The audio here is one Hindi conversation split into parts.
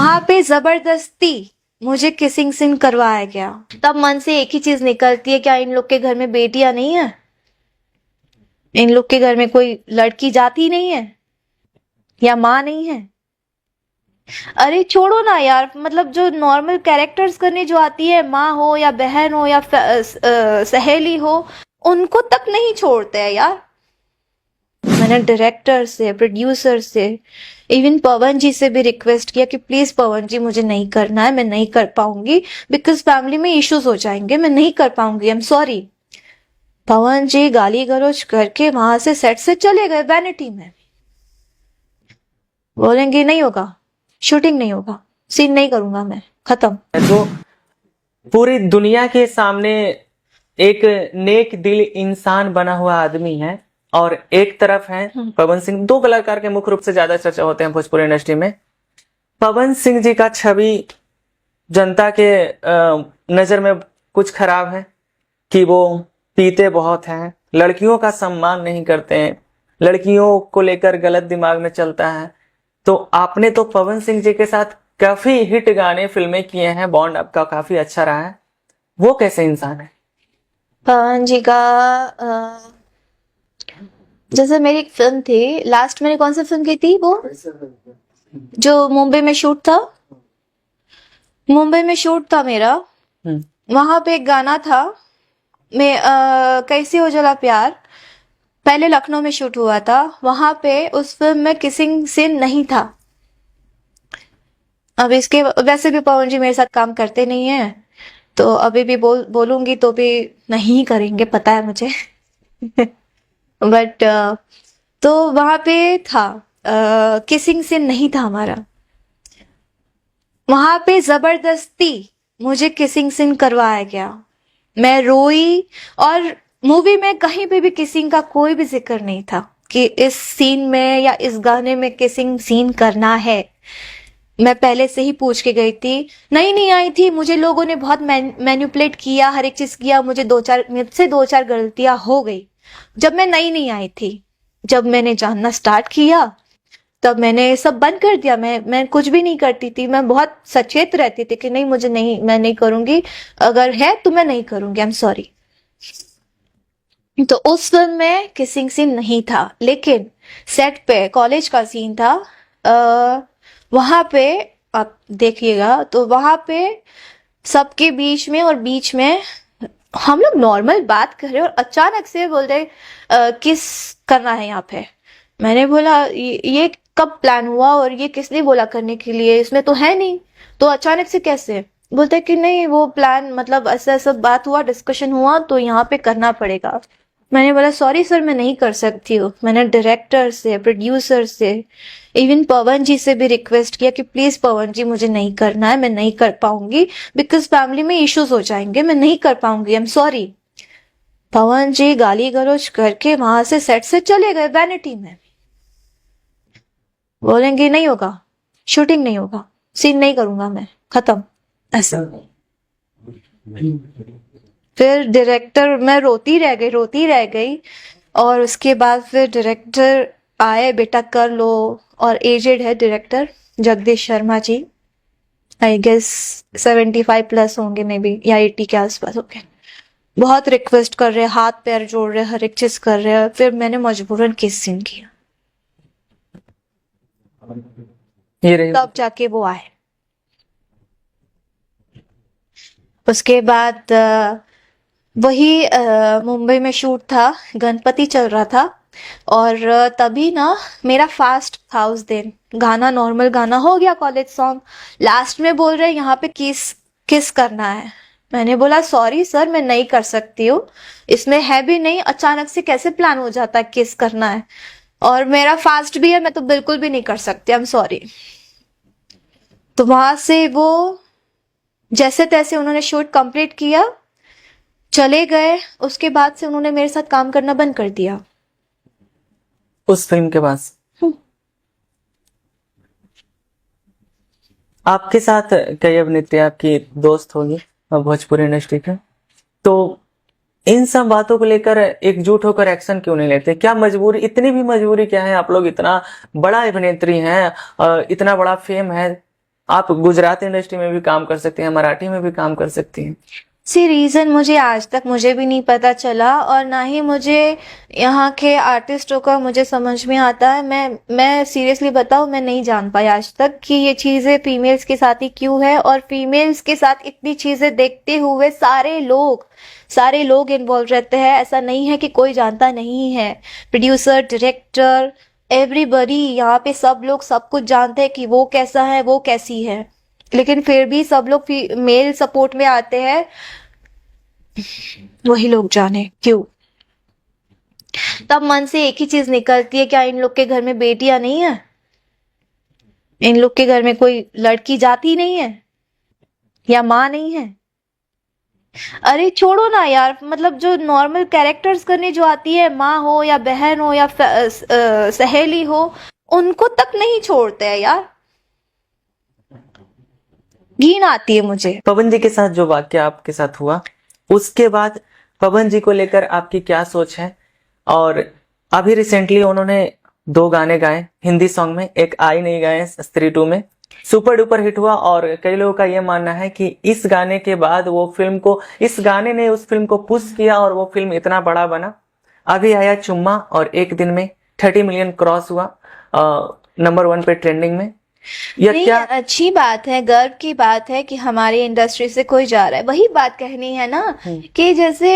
वहां पे जबरदस्ती मुझे किसिंग सीन करवाया गया। तब मन से एक ही चीज निकलती है, क्या इन लोग के घर में बेटियां नहीं है? इन लोग के घर में कोई लड़की जाती नहीं है या माँ नहीं है? अरे छोड़ो ना यार, मतलब जो नॉर्मल कैरेक्टर्स करने जो आती है, माँ हो या बहन हो या सहेली हो, उनको तक नहीं छोड़ते हैं यार। मैंने डायरेक्टर से, प्रोड्यूसर से, इवन पवन जी से भी रिक्वेस्ट किया कि प्लीज पवन जी मुझे नहीं करना है, मैं नहीं कर पाऊंगी, बिकॉज फैमिली में इश्यूज हो जाएंगे, मैं नहीं कर पाऊंगी, आई एम सॉरी। पवन जी गाली गलौज करके वहां से सेट से चले गए वैनिटी में। बोलेंगे नहीं होगा, शूटिंग नहीं होगा, सीन नहीं करूंगा मैं, खत्म। जो पूरी दुनिया के सामने एक नेक दिल इंसान बना हुआ आदमी है, और एक तरफ है पवन सिंह। दो कलाकार के मुख्य रूप से ज्यादा चर्चा होते हैं भोजपुरी इंडस्ट्री में। पवन सिंह जी का छवि जनता के नजर में कुछ खराब है कि वो पीते बहुत हैं, लड़कियों का सम्मान नहीं करते हैं, लड़कियों को लेकर गलत दिमाग में चलता है। तो आपने तो पवन सिंह जी के साथ काफी हिट गाने फिल्में किए हैं, बॉन्ड आपका काफी अच्छा रहा है। वो कैसे इंसान है? पवन जी का जैसे मेरी एक फिल्म थी, लास्ट मैंने कौन सी फिल्म की थी, वो जो मुंबई में शूट था, मुंबई में शूट था मेरा, वहां पे एक गाना था, मैं कैसी हो जला प्यार, पहले लखनऊ में शूट हुआ था। वहां पे उस फिल्म में किसिंग सीन नहीं था। अब इसके वैसे भी पवन जी मेरे साथ काम करते नहीं है, तो अभी भी बोलूंगी तो भी नहीं करेंगे, पता है मुझे। बट तो वहां पे था, किसिंग सीन नहीं था हमारा। वहां पे जबरदस्ती मुझे किसिंग सीन करवाया गया, मैं रोई। और मूवी में कहीं पे भी किसिंग का कोई भी जिक्र नहीं था कि इस सीन में या इस गाने में किसिंग सीन करना है। मैं पहले से ही पूछ के गई थी, नहीं आई थी, मुझे लोगों ने बहुत मैनिपुलेट किया, हर एक चीज किया, मुझसे दो चार गलतियां हो गई। जब मैं नहीं आई थी, जब मैंने जानना स्टार्ट किया, तब मैंने सब बंद कर दिया। मैं कुछ भी नहीं करती थी, मैं बहुत सचेत रहती थी कि नहीं, मुझे नहीं, मैं नहीं करूंगी, अगर है तो मैं नहीं करूंगी, आई एम सॉरी। तो उस फिल्म में किसिंग सीन नहीं था, लेकिन सेट पे कॉलेज का सीन था। वहां पे आप देखिएगा तो वहां पे सबके बीच में और बीच में हम लोग नॉर्मल बात कर रहे और अचानक से बोल रहे किस करना है यहाँ पे। मैंने बोला ये कब प्लान हुआ और ये किसने बोला करने के लिए, इसमें तो है नहीं, तो अचानक से कैसे? बोलते कि नहीं वो प्लान, मतलब ऐसा ऐसा बात हुआ, डिस्कशन हुआ, तो यहाँ पे करना पड़ेगा। मैंने बोला सॉरी सर, मैं नहीं कर सकती हूँ। मैंने डायरेक्टर से, प्रोड्यूसर से, इवन पवन जी से भी रिक्वेस्ट किया कि प्लीज पवन जी मुझे नहीं करना है, मैं नहीं कर पाऊंगी, बिकॉज फैमिली में इश्यूज हो जाएंगे, मैं नहीं कर पाऊंगी, आई एम सॉरी। पवन जी गाली गलौज करके वहां से सेट से चले गए वैनिटी में। बोलेंगे नहीं होगा, शूटिंग नहीं होगा, सीन नहीं करूंगा मैं, खत्म, ऐसा। फिर डायरेक्टर, मैं रोती रह गई। और उसके बाद फिर डायरेक्टर आए, बेटा कर लो, और एजेड है director Jagdish Sharma ji, I guess 75 plus होंगे मे बी, या 80 के आसपास होंगे। बहुत रिक्वेस्ट कर रहे, हाथ पैर जोड़ रहे, हर एक चीज कर रहे। फिर मैंने मजबूरन किस सीन किया, तब जाके वो आए। उसके बाद वही मुंबई में शूट था, गणपति चल रहा था, और तभी ना मेरा फास्ट था उस दिन। गाना नॉर्मल गाना हो गया, कॉलेज सॉन्ग, लास्ट में बोल रहे यहाँ पे किस करना है। मैंने बोला सॉरी सर, मैं नहीं कर सकती हूँ, इसमें है भी नहीं, अचानक से कैसे प्लान हो जाता है किस करना है, और मेरा फास्ट भी है, मैं तो बिल्कुल भी नहीं कर सकती, आई एम सॉरी। तो वहां से वो जैसे तैसे उन्होंने शूट कंप्लीट किया, चले गए। उसके बाद से उन्होंने मेरे साथ काम करना बंद कर दिया उस फिल्म के बाद। आपके साथ कई अभिनेत्री आपकी दोस्त होगी भोजपुरी इंडस्ट्री के, तो इन सब बातों को लेकर एकजुट होकर एक्शन क्यों नहीं लेते? क्या मजबूरी, इतनी भी मजबूरी क्या है? आप लोग इतना बड़ा अभिनेत्री हैं, इतना बड़ा फेम है, आप गुजराती इंडस्ट्री में भी काम कर सकती हैं, मराठी में भी काम कर सकती हैं। सी रीजन मुझे आज तक मुझे भी नहीं पता चला, और ना ही मुझे यहाँ के आर्टिस्टों का मुझे समझ में आता है। मैं सीरियसली बताऊँ, मैं नहीं जान पाई आज तक कि ये चीजें फीमेल्स के साथ ही क्यों है, और फीमेल्स के साथ इतनी चीजें देखते हुए सारे लोग इन्वॉल्व रहते हैं। ऐसा नहीं है कि कोई जानता नहीं है। प्रोड्यूसर, डायरेक्टर, एवरीबॉडी, यहाँ पे सब लोग सब कुछ जानते हैं कि वो कैसा है, वो कैसी है, लेकिन फिर भी सब लोग मेल सपोर्ट में आते हैं। वही लोग जाने क्यों। तब मन से एक ही चीज निकलती है, क्या इन लोग के घर में बेटियां नहीं है? इन लोग के घर में कोई लड़की जाती नहीं है, या माँ नहीं है? अरे छोड़ो ना यार, मतलब जो नॉर्मल कैरेक्टर्स करने जो आती है, माँ हो या बहन हो या सहेली हो, उनको तक नहीं छोड़ते हैं यार। घिन आती है मुझे। पवन जी के साथ जो वाक्य आपके साथ हुआ, उसके बाद पवन जी को लेकर आपकी क्या सोच है? और अभी रिसेंटली उन्होंने 2 गाने गाए हिंदी सॉन्ग में, एक आई नहीं गाए स्त्री 2 में, सुपर डुपर हिट हुआ, और कई लोगों का यह मानना है कि इस गाने के बाद इस गाने ने उस फिल्म को पुश किया और वो फिल्म इतना बड़ा बना। अभी आया चुम्मा और एक दिन में 30 मिलियन क्रॉस हुआ, नंबर 1 पे ट्रेंडिंग में। नहीं, क्या अच्छी बात है, गर्व की बात है कि हमारी इंडस्ट्री से कोई जा रहा है। वही बात कहनी है ना कि जैसे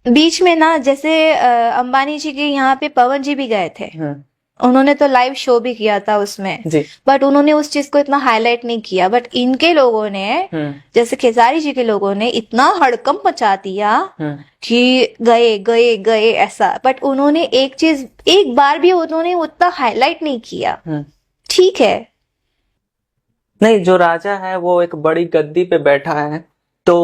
बीच में ना, जैसे अंबानी जी के यहाँ पे पवन जी भी गए थे, उन्होंने तो लाइव शो भी किया था उसमें, बट उन्होंने उस चीज को इतना हाईलाइट नहीं किया। बट इनके लोगों ने, जैसे खेसारी जी के लोगों ने इतना हड़कंप मचा दिया कि गए गए गए ऐसा, बट उन्होंने एक बार भी उन्होंने उतना हाईलाइट नहीं किया। ठीक है, नहीं, जो राजा है वो एक बड़ी गद्दी पे बैठा है, तो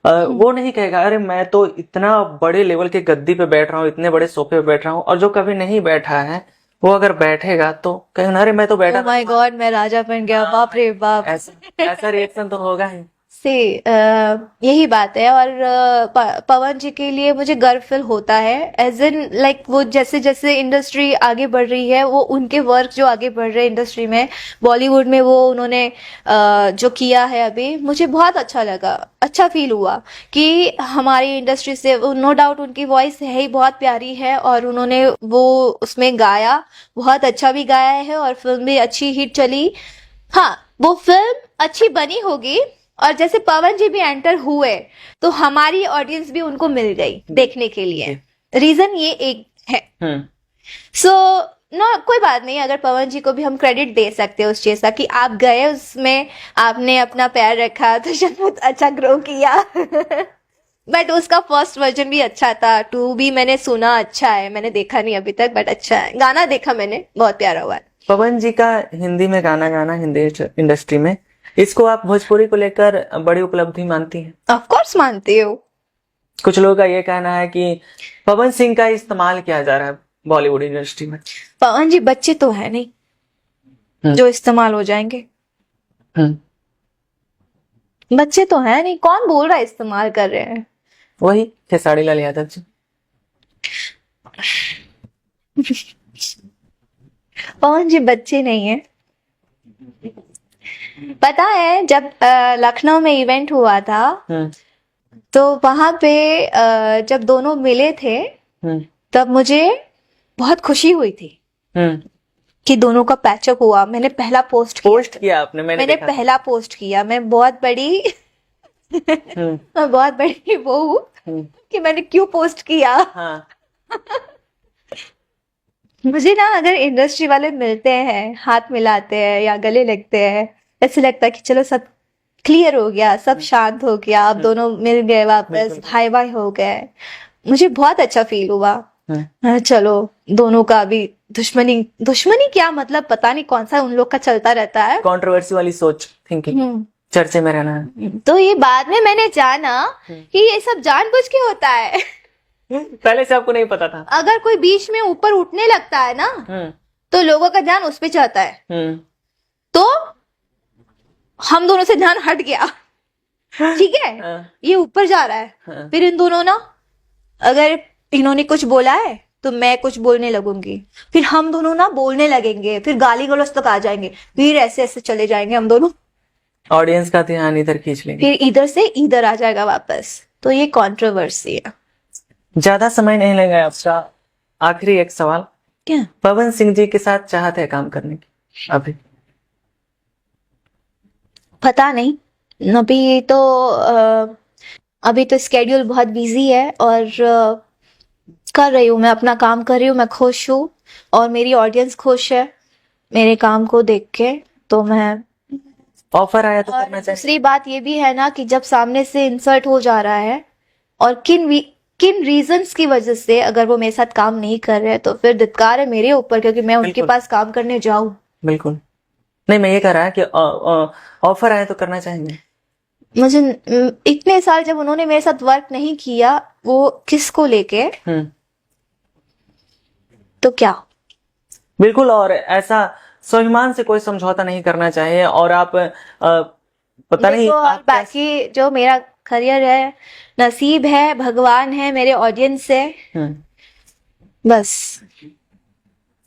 वो नहीं कहेगा अरे मैं तो इतना बड़े लेवल के गद्दी पे बैठ रहा हूँ, इतने बड़े सोफे पे बैठ रहा हूँ। और जो कभी नहीं बैठा है वो अगर बैठेगा तो कहेगा अरे मैं तो बैठा। ओह माय गॉड, मैं राजा बन गया, बाप रे बाप। ऐसा रिएक्शन तो होगा ही। यही बात है। और पवन जी के लिए मुझे गर्व फील होता है, एज इन लाइक वो जैसे जैसे इंडस्ट्री आगे बढ़ रही है, वो उनके वर्क जो आगे बढ़ रहे हैं इंडस्ट्री में, बॉलीवुड में, वो उन्होंने जो किया है अभी, मुझे बहुत अच्छा लगा, अच्छा फील हुआ कि हमारी इंडस्ट्री से, नो डाउट उनकी वॉइस है ही बहुत प्यारी है, और उन्होंने वो उसमें गाया, बहुत अच्छा भी गाया है, और फिल्म भी अच्छी हिट चली। हाँ, वो फिल्म अच्छी बनी होगी, और जैसे पवन जी भी एंटर हुए तो हमारी ऑडियंस भी उनको मिल गई देखने के लिए। रीजन ये एक है। सो नो, कोई बात नहीं, अगर पवन जी को भी हम क्रेडिट दे सकते हैं उस चीज का कि आप गए उसमें, आपने अपना पैर रखा तो शायद अच्छा ग्रो किया। बट उसका फर्स्ट वर्जन भी अच्छा था, 2 भी मैंने सुना अच्छा है, मैंने देखा नहीं अभी तक, बट अच्छा है, गाना देखा मैंने, बहुत प्यारा हुआ। पवन जी का हिंदी में गाना गाना हिंदी इंडस्ट्री में, इसको आप भोजपुरी को लेकर बड़ी उपलब्धि मानती हैं? ऑफ कोर्स मानती हूँ। कुछ लोगों का ये कहना है कि पवन सिंह का इस्तेमाल किया जा रहा है बॉलीवुड इंडस्ट्री में। पवन जी बच्चे तो है नहीं जो इस्तेमाल हो जाएंगे। बच्चे तो है नहीं, कौन बोल रहा है इस्तेमाल कर रहे हैं? वही खेसारी लाल यादव जी। पवन जी बच्चे नहीं है। पता है, जब लखनऊ में इवेंट हुआ था तो वहां पे जब दोनों मिले थे तब मुझे बहुत खुशी हुई थी कि दोनों का पैचअप हुआ। मैंने पहला पोस्ट किया आपने? मैंने पहला पोस्ट किया। मैं बहुत बड़ी मैं बहुत बड़ी वो हूँ कि मैंने क्यों पोस्ट किया। हाँ। मुझे ना, अगर इंडस्ट्री वाले मिलते हैं, हाथ मिलाते हैं या गले लगते हैं, ऐसे लगता है कि चलो सब क्लियर हो गया, सब शांत हो गया, अब दोनों मिल गए वापस, भाई भाई हो गए। मुझे बहुत अच्छा फील हुआ। चलो दोनों का भी दुश्मनी क्या, मतलब पता नहीं कौन सा उन लोग का चलता रहता है, कंट्रोवर्सी वाली सोच, थिंकिंग, चर्चे में रहना है। तो ये बाद में मैंने जाना कि ये सब जानबूझ के होता है। पहले से आपको नहीं पता था? अगर कोई बीच में ऊपर उठने लगता है ना तो लोगों का ध्यान उस पे जाता है, तो हम दोनों से ध्यान हट गया। ठीक है, ये ऊपर जा रहा है। फिर इन दोनों ना, अगर इन्होंने कुछ बोला है तो मैं कुछ बोलने लगूंगी, फिर हम दोनों ना बोलने लगेंगे, फिर गाली गलौज तक आ जाएंगे, फिर ऐसे ऐसे चले जाएंगे हम दोनों, ऑडियंस का ध्यान इधर खींच लेंगे। फिर इधर से इधर आ जाएगा वापस। तो ये कंट्रोवर्सी है। ज्यादा समय नहीं लगेगा आपका, आखिरी एक सवाल, क्या? पवन सिंह जी के साथ चाहते हैं काम करने की अभी? पता नहीं, अभी तो स्केड्यूल बहुत बिजी है, और कर रही हूँ, मैं अपना काम कर रही हूँ, मैं खुश हूँ और मेरी ऑडियंस खुश है मेरे काम को देख के, तो मैं। ऑफर आया तो और करना चाहिए। दूसरी बात ये भी है ना कि जब सामने से इंसल्ट हो जा रहा है और किन रीजंस की वजह से अगर वो मेरे साथ काम नहीं कर रहे हैं, तो फिर धिक्कार है मेरे ऊपर, क्योंकि मैं उनके बिल्कुल। पास काम करने जाऊं। बिल्कुल नहीं, मैं ये कह रहा है कि ऑफर आया तो करना चाहेंगे? मुझे इतने साल जब उन्होंने मेरे साथ वर्क नहीं किया, वो किसको लेके, तो क्या। बिल्कुल, और ऐसा स्वाभिमान से कोई समझौता नहीं करना चाहिए। और आप पता नहीं देखो, और आप बाकी जो मेरा करियर है, नसीब है, भगवान है, मेरे ऑडियंस से, बस।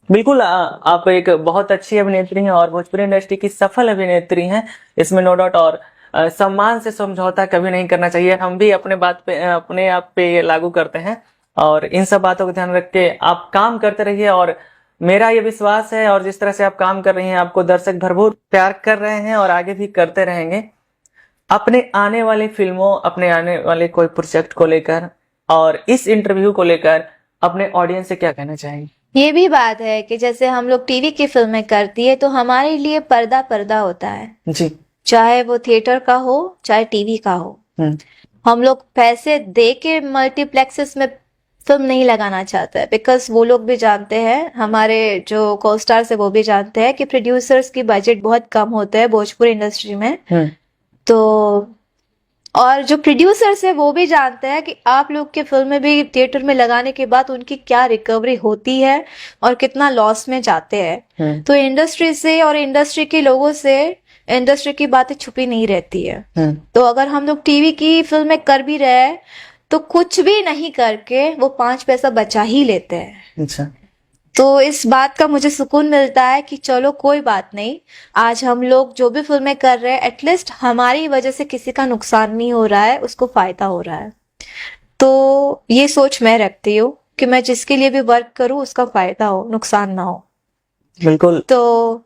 बिल्कुल, आप एक बहुत अच्छी अभिनेत्री हैं और भोजपुरी इंडस्ट्री की सफल अभिनेत्री हैं, इसमें नो डाउट। और सम्मान से समझौता कभी नहीं करना चाहिए। हम भी अपने आप पे ये लागू करते हैं, और इन सब बातों को ध्यान रख के आप काम करते रहिए। और मेरा ये विश्वास है, और जिस तरह से आप काम कर रही हैं, आपको दर्शक भरपूर प्यार कर रहे हैं और आगे भी करते रहेंगे। अपने आने वाली फिल्मों, अपने आने वाले कोई प्रोजेक्ट को लेकर और इस इंटरव्यू को लेकर अपने ऑडियंस से क्या कहना चाहेंगे? ये भी बात है कि जैसे हम लोग टीवी की फिल्में करती है, तो हमारे लिए पर्दा पर्दा होता है जी। चाहे वो थिएटर का हो चाहे टीवी का हो। हम लोग पैसे दे के मल्टीप्लेक्सेस में फिल्म नहीं लगाना चाहते हैं, बिकॉज वो लोग भी जानते हैं, हमारे जो को स्टार्स है वो भी जानते हैं कि प्रोड्यूसर्स की बजट बहुत कम होता है भोजपुरी इंडस्ट्री में। तो और जो प्रोड्यूसर्स है वो भी जानते हैं कि आप लोग के फिल्में भी थिएटर में लगाने के बाद उनकी क्या रिकवरी होती है और कितना लॉस में जाते हैं। तो इंडस्ट्री से और इंडस्ट्री के लोगों से इंडस्ट्री की बातें छुपी नहीं रहती है। तो अगर हम लोग टीवी की फिल्में कर भी रहे हैं, तो कुछ भी नहीं करके वो 5 पैसा बचा ही लेते हैं। अच्छा। तो इस बात का मुझे सुकून मिलता है कि चलो कोई बात नहीं, आज हम लोग जो भी फिल्में कर रहे हैं, एटलीस्ट हमारी वजह से किसी का नुकसान नहीं हो रहा है, उसको फायदा हो रहा है। तो ये सोच मैं रखती हूँ कि मैं जिसके लिए भी वर्क करूँ उसका फायदा हो, नुकसान ना हो। बिल्कुल। तो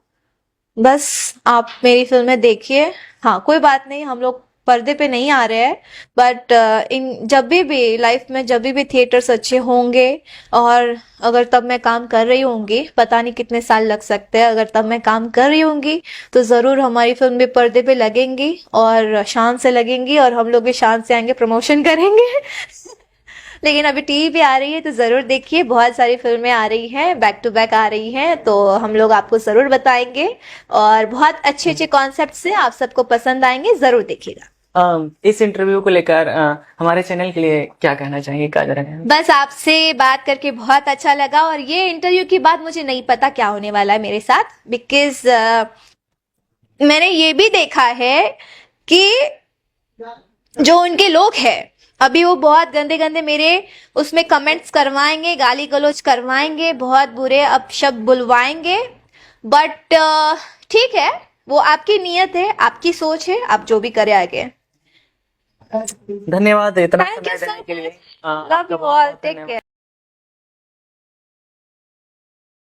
बस आप मेरी फिल्में देखिए। हाँ, कोई बात नहीं, हम लोग पर्दे पे नहीं आ रहे हैं, बट जब भी लाइफ में जब भी थिएटर्स अच्छे होंगे, और अगर तब मैं काम कर रही होंगी, पता नहीं कितने साल लग सकते हैं, अगर तब मैं काम कर रही होंगी तो जरूर हमारी फिल्म भी पर्दे पे लगेंगी और शान से लगेंगी, और हम लोग भी शान से आएंगे, प्रमोशन करेंगे। लेकिन अभी टीवी पे आ रही है तो जरूर देखिए, बहुत सारी फिल्में आ रही हैं, बैक टू बैक आ रही हैं, तो हम लोग आपको जरूर बताएंगे, और बहुत अच्छे अच्छे कॉन्सेप्ट से आप सबको पसंद आएंगे, जरूर देखिएगा। इस इंटरव्यू को लेकर हमारे चैनल के लिए क्या कहना चाहिए काजरा? बस आपसे बात करके बहुत अच्छा लगा, और ये इंटरव्यू की बात मुझे नहीं पता क्या होने वाला है मेरे साथ, बिकॉज मैंने ये भी देखा है कि जो उनके लोग हैं अभी वो बहुत गंदे गंदे मेरे उसमें कमेंट्स करवाएंगे, गाली गलौज करवाएंगे, बहुत बुरे अपशब्द बुलवाएंगे, बट ठीक है, वो आपकी नीयत है, आपकी सोच है, आप जो भी करें आगे। धन्यवाद इतना Thank you समय so देने के लिए। Love you all. Take care.